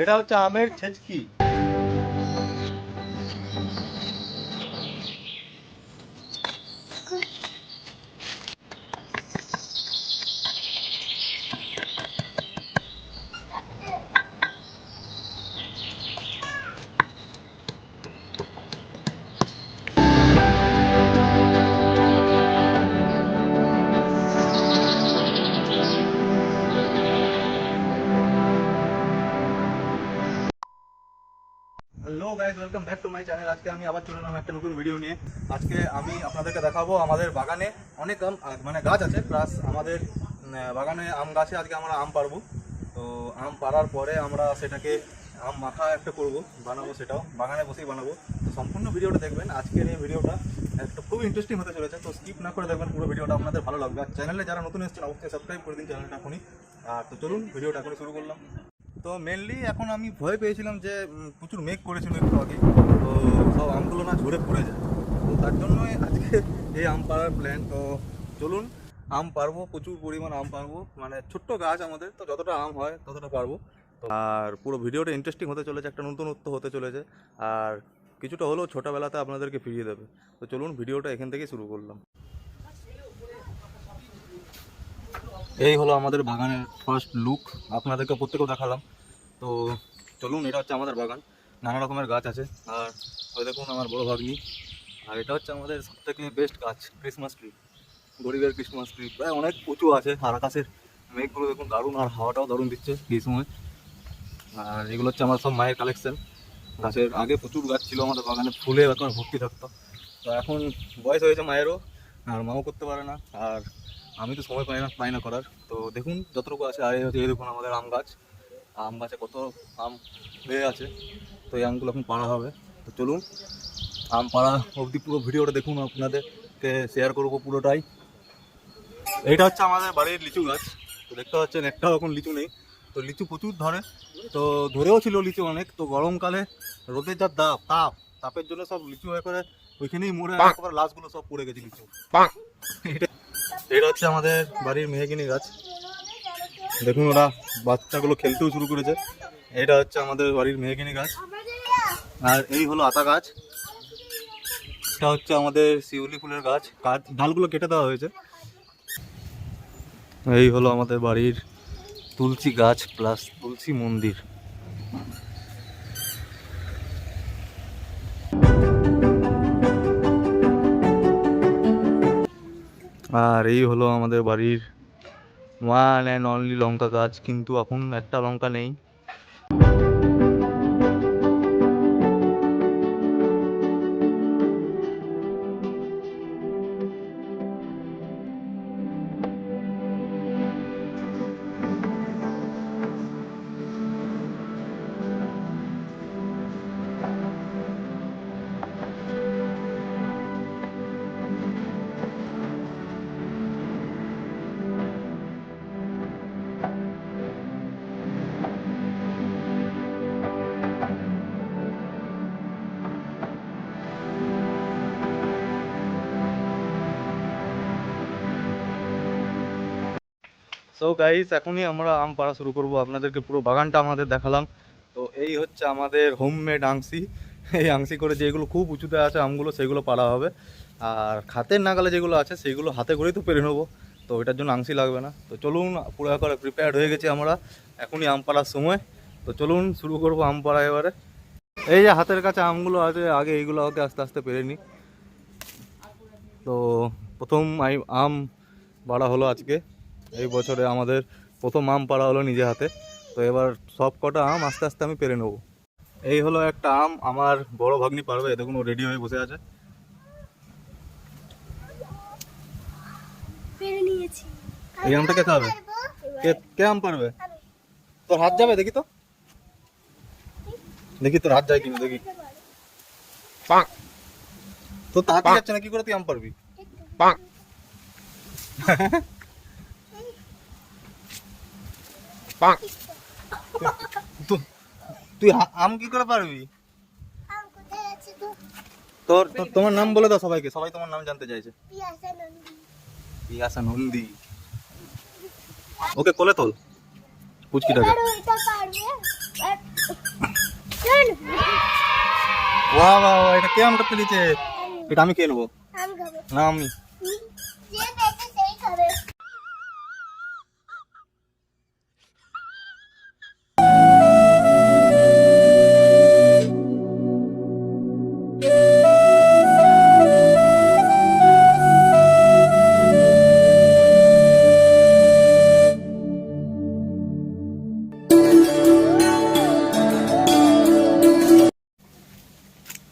এটা হচ্ছে আমের ছেচকি। Hello guys, welcome back to my channel. আজকে আমি আবার চলে এলাম একটা নতুন ভিডিও নিয়ে। আজকে আমি আপনাদেরকে দেখাবো আমাদের বাগানে অনেক আম মানে গাছ আছে, প্লাস আমাদের বাগানে আম গাছে আজকে আমরা আম পারবো। তো আম পাড়ার পরে আমরা সেটাকে আম মাখা একটা করবো, বানাবো, সেটাও বাগানে বসেই বানাবো। তো সম্পূর্ণ ভিডিওটা দেখবেন। আজকের এই ভিডিওটা একটা খুব ইন্টারেস্টিং হতে চলেছে, তো স্কিপ না করে দেখবেন পুরো ভিডিওটা, আপনাদের ভালো লাগবে। আর চ্যানেলে যারা নতুন এসেছেন অবশ্যই সাবস্ক্রাইব করে দিন চ্যানেলটা এখনই। আর তো চলুন ভিডিওটা এখনই শুরু করলাম। তো মেনলি এখন আমি ভয় পেয়েছিলাম যে প্রচুর মেঘ করেছিল একটু আগে, তো সব আমগুলো না ঝরে পড়ে যায়। তো তার জন্যই আজকে এই আম পাড়ার প্ল্যান। তো চলুন, আম পারবো, প্রচুর পরিমাণ আম পারবো, মানে ছোট্ট গাছ আমাদের, তো যতটা আম হয় ততটা পারবো। আর পুরো ভিডিওটা ইন্টারেস্টিং হতে চলেছে, একটা নতুনত্ব হতে চলেছে, আর কিছুটা হলেও ছোটোবেলাতে আপনাদেরকে ফিরিয়ে দেবে। তো চলুন ভিডিওটা এখান থেকেই শুরু করলাম। এই হলো আমাদের বাগানের ফার্স্ট লুক, আপনাদেরকে প্রত্যেকেও দেখালাম। তো চলুন, এটা হচ্ছে আমাদের বাগান, নানা রকমের গাছ আছে। আর ওই দেখুন আমার বড় ভাগ্নি। আর এটা হচ্ছে আমাদের সবথেকে বেস্ট গাছ, ক্রিসমাস ট্রি, গরিবের ক্রিসমাস ট্রি, প্রায় অনেক উঁচু আছে। আর আকাশের মেঘগুলো দেখুন দারুণ, আর হাওয়াটাও দারুণ দিচ্ছে এই সময়। আর এগুলো হচ্ছে আমার সব মায়ের কালেকশন। গাছের আগে প্রচুর গাছ ছিল আমাদের বাগানে, ফুলে এখন ভর্তি থাকতো। তো এখন বয়স হয়েছে মায়েরও, আর মাও করতে পারে না, আর আমি তো সময় পাই না করার। তো দেখুন যতটুকু আছে। আর এই দেখুন আমাদের আম গাছ, আম গাছে কত আম হয়ে আছে। তো এই আমগুলো এখন পাড়া হবে। তো চলুন আম পাড়া অবধি পুরো ভিডিওটা দেখুন, আপনাদেরকে শেয়ার করবো পুরোটাই। এইটা হচ্ছে আমাদের বাড়ির লিচু গাছ। তো দেখতে পাচ্ছেন একটাও এখন লিচু নেই। তো লিচু প্রচুর ধরে, তো ধরেও ছিল লিচু অনেক। তো গরমকালে রোদের যা তাপের জন্য সব লিচু হয়ে করে ওইখানেই মরে একেবারে লাশগুলো সব পড়ে গেছে লিচু। এটা হচ্ছে আমাদের বাড়ির মেহগিনি গাছ, দেখুন ওরা বাচ্চাগুলো খেলতেও শুরু করেছে। এটা হচ্ছে আমাদের বাড়ির মেহগিনি গাছ। আর এই হলো আতা গাছ। এটা হচ্ছে আমাদের শিউলি ফুলের গাছ, ডালগুলো কেটে দেওয়া হয়েছে। এই হলো আমাদের বাড়ির তুলসী গাছ প্লাস তুলসী মন্দির। আর এই হলো আমাদের বাড়ির ওয়ান অ্যান্ড অনলি লঙ্কা গাছ, কিন্তু এখন একটা লঙ্কা নেই। সো গাইস, এখনই আমরা আম পাড়া শুরু করব, আপনাদেরকে পুরো বাগানটা আমাদের দেখালাম। তো এই হচ্ছে আমাদের হোমমেড আংশি। এই আংশি করে যেগুলো খুব উঁচুতে আছে আমগুলো, সেগুলো পাড়া হবে। আর হাতের নাগালে যেগুলো আছে সেইগুলো হাতে করেই তো পেরে নেবো, তো এটার জন্য আংশি লাগবে না। তো চলুন, পুরো করে প্রিপেয়ার্ড হয়ে গেছি আমরা, এখনই আম পাড়ার সময়। তো চলুন শুরু করবো আম পাড়া এবারে। এই যে হাতের কাছে আমগুলো আছে, আগে এইগুলো আগে আস্তে আস্তে পেরে নিই। তো প্রথম আম পাড়া হলো আজকে, এই বছরে আমাদের প্রথম আম পাড়া হলো নিজে হাতে। তো এবার সব কটা আম আস্তে আস্তে আমি পেরে নেবো। এই হলো একটা আম, আমার বড় ভাগ্নি পারবে, দেখুন ও রেডি হয়ে বসে আছে। এই আমটা খেতে হবে। কে কে আম পারবে? তোর হাত যাবে? দেখি তো, দেখি তোর হাত যায় কিনা, দেখি। তো তাড়াতাড়ি যাচ্ছে না, কি করে তুই আম পারবি? তুই আম কি করে পারবি? তোমার নাম বলে দাও সবাইকে, সবাই তোমার নাম জানতে চাইছে। পিয়াসা নন্দী। ওকে কোলে তোল পুচকিটাকে। বাহ বাহ বাহ, এটা কে আমটা পেরেছে? এটা আমি খেয়ে নেবো। আমি খাবো। না আমি। যে পেয়েছে সেই খাবে।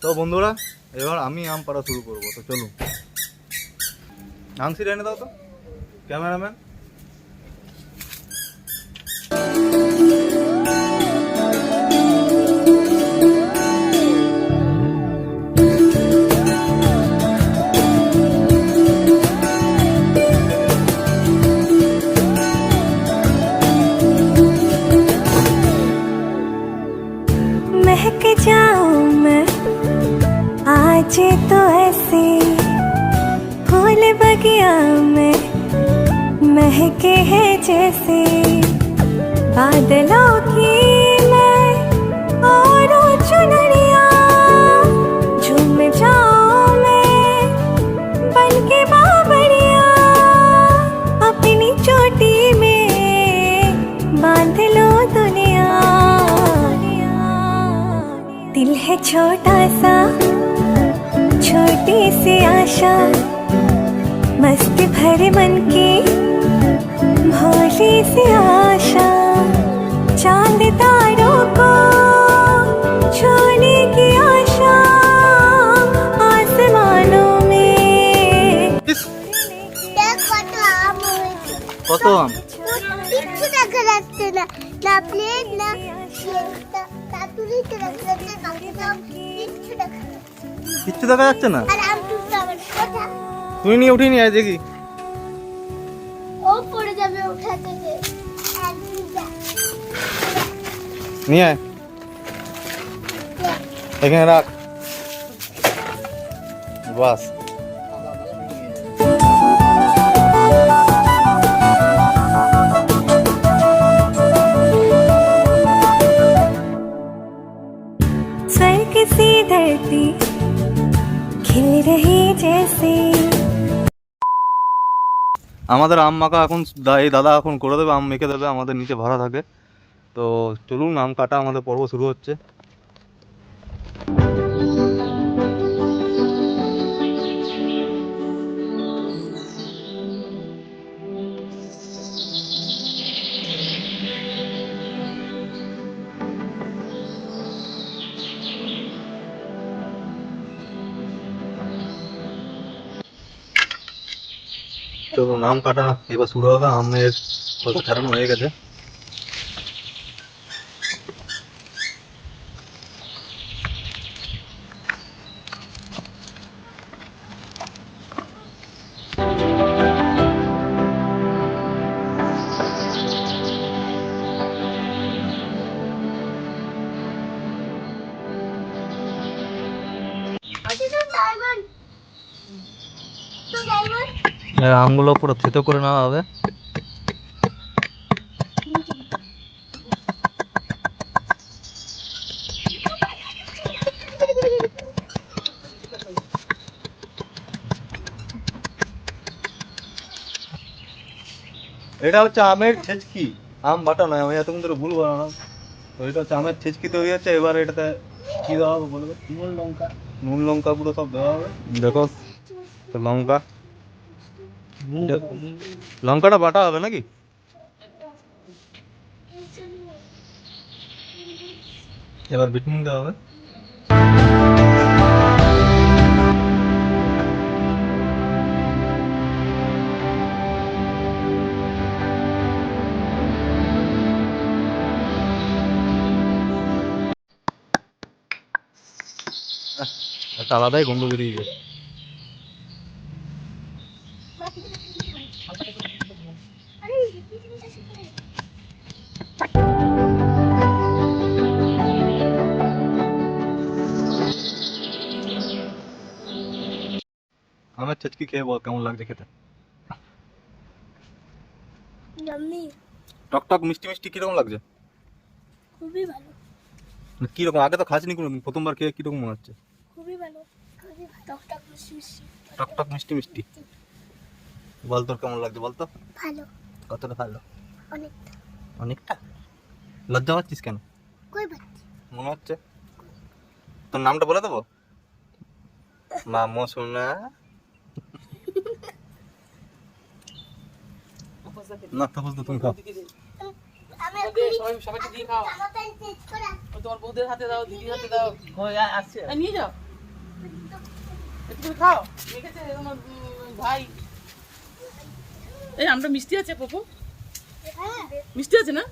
তো বন্ধুরা, এবার আমি আম পাড়া শুরু করবো। তো চলুন, আংসি এনে দাও তো ক্যামেরাম্যান। महक जाऊं मैं आज तो ऐसे फूल बगिया में महके हैं जैसे बादलों की मैं और चुनरिया झूम जाऊं मैं बन के बाबरिया अपनी चोटी में बांध लो दुनिया। दिल है छोटा सा छोटी सी आशा मस्त भरे मन की भोली सी आशा चांद तारों को छूने की आशा आसमानों में। দেখ কত আম হয়েছে। কত আম? কিচ্ছু দেখা যাচ্ছে না, না প্লেট না তাতুরিতে দেখা যাচ্ছে না, কিচ্ছু দেখা যাচ্ছে না। কিচ্ছু দেখা যাচ্ছে না। আর আম টুকটা আমার কোথা? তুই নিয়ে উঠিয়ে নিয়ে আয় দেখি। ও পড়ে যাবে ওঠা থেকে। একদিন যা। নিয়ে আয়, এখানে রাখ। বাস। स्वर्ग सी धरती खिल रही जैसे। আমাদের আম মাখা এখন এই দাদা এখন করে দেবে, আম মেখে দেবে, আমাদের নিচে ভরা থাকে। তো চলুন, আম কাটা আমাদের পর্ব শুরু হচ্ছে। চলুন, আম কাটা এবার শুরু হবে। আমের খোসা ছাড়ানো হয়ে গেছে। আচ্ছা তো ডায়মন্ড, তো ডায়মন্ড আমগুলো পুরো থেতো করে নেওয়া হবে। এটা হচ্ছে আমের ছেচকি, আম বাটা নয়। আমি এতক্ষণ ধরে ভুল বানালাম। তো এটা হচ্ছে আমের ছেচকি তৈরি হচ্ছে। এবার এটাতে কি দেওয়া হবে বলবে? নুন লঙ্কা, নুন লঙ্কা পুরো সব দেওয়া হবে। দেখো তো লঙ্কা, লঙ্কাটা বাটা হবে নাকি? এবার বিট নুন দেওয়া হবে। একটা আলাদাই গন্ধ বেরিয়ে যায়। আরে আমের ছেচকি খেয়ে বল কেমন লাগছে খেতে। জামনি টক টক মিষ্টি মিষ্টি কিরকম লাগছে? খুবই ভালো। কিরকম? আগে তো খাসনি কোনোদিন, প্রথমবার খেয়ে কিরকম মনে হচ্ছে? টকটক মিষ্টি মিষ্টি টকটক মিষ্টি মিষ্টি। বল তোর কেমন লাগছে বল তো? ভালো, কতটা ভালো? অনেকটা। অনেকটা? লজ্জা পাচ্ছিস কেন? কই বাচ্চা? মনে হচ্ছে তোর নামটা বলে দেবো? মামো সোনা। না তাপস তুমি খাও। আমি সবাইকে দিয়ে খাও। জামা প্যান্ট চেঞ্জ করে ও তোমার বউদের হাতে দাও, দিদির হাতে দাও। আসছে নিয়ে যাও, একটু করে খাও। রেখেছে তোমার ভাই। এই আমরা মিষ্টি আছে পপু, হ্যাঁ মিষ্টি আছে না?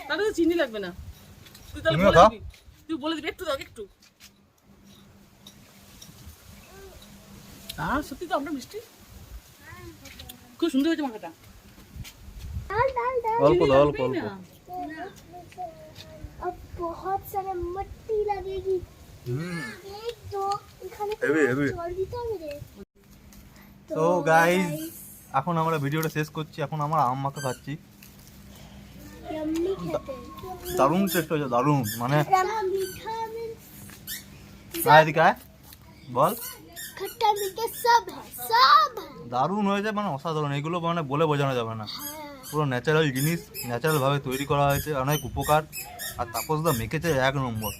তাহলে তো চিনি লাগবে না। তুই তাহলে তুমিও বলে খাও। দিবি, তুই বলে দিবি একটু দাও একটু। সত্যি তো আমরা মিষ্টি, খুব সুন্দর হয়েছে মাখাটা। डाल डाल डाल অল্প দাও অল্প লাগবেই অল্প। না। अब बहुत सारा मट्टी लगेगी। एक दो এখানে হেভি হেভি। জল দিতে হবে রে। তো গাইস এখন আমরা ভিডিওটা শেষ করছি। এখন আমরা আম মাখা খাচ্ছি। यम्मी খেতে। দারুণ টেস্ট হয়েছে, দারুণ মানে। मीठा means আয় এদিকে আয়, বল। खट्टा मीठा सब है, सब है। দারুণ হয়েছে মানে অসাধারণ। এগুলো মানে বলে বোঝানো যাবে না। हाँ পুরো ন্যাচারাল জিনিস, ন্যাচারাল ভাবে তৈরি করা হয়েছে, অনেক উপকার। আর তাপসদা মেখেছে এক নম্বর।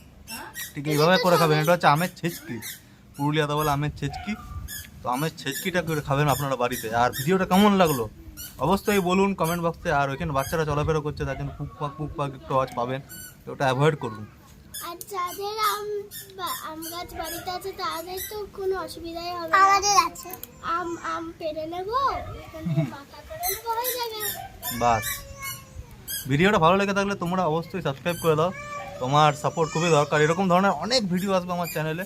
ঠিক এইভাবে করে খাবেন। এটা হচ্ছে আমের ছেচকি, পুরুলিয়াতে বলে আমের ছেচকি। তো আমের ছেচকিটা করে খাবেন আপনারা বাড়িতে। আর ভিডিওটা কেমন লাগলো অবশ্যই বলুন কমেন্ট বক্সে। আর ওইখানে বাচ্চারা চলাফেরা করছে, তার জন্য পুক পাক একটু আওয়াজ পাবেন, তো ওটা অ্যাভয়েড করুন। আর যাদের আম গাছ বাড়িতে আছে তাদের তো কোনো অসুবিধাই হবে না। আমাদের আছে আম পেড়ে নেবো, এখানে পাকা করে নেবো, হয়ে যাবে। বাস। ভিডিওটা ভালো লেগে থাকলে তোমরা অবশ্যই সাবস্ক্রাইব করে দাও। তোমার সাপোর্ট খুবই দরকার। এরকম ধরনের অনেক ভিডিও আসবে আমার চ্যানেলে।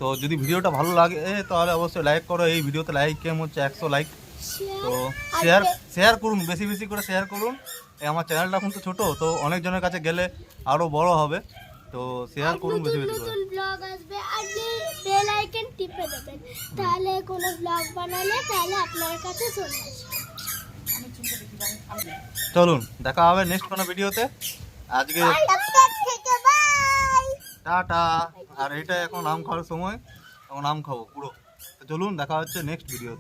তো যদি ভিডিওটা ভালো লাগে তাহলে অবশ্যই লাইক করো। এই ভিডিওতে লাইক কেম হচ্ছে 100 লাইক। তো শেয়ার করুন, বেশি বেশি করে শেয়ার করুন। এই আমার চ্যানেলটা এখন তো ছোটো, তো অনেকজনের কাছে গেলে আরও বড় হবে। তো শেয়ার করুন বেশি বেশি করে। নতুন ব্লগ আসবে আর বেল আইকন টিপে দেবেন, তাহলে কোনো ব্লগ বানালে তাহলে আপনার কাছে চলে আসবে। চলুন দেখা হবে নেক্সট কোনো ভিডিওতে। আজকে বাই। টাটা। আর এটা এখন আম খাওয়ার সময়, এখন আম খাবো পুরো। তো চলুন দেখা হচ্ছে নেক্সট ভিডিওতে।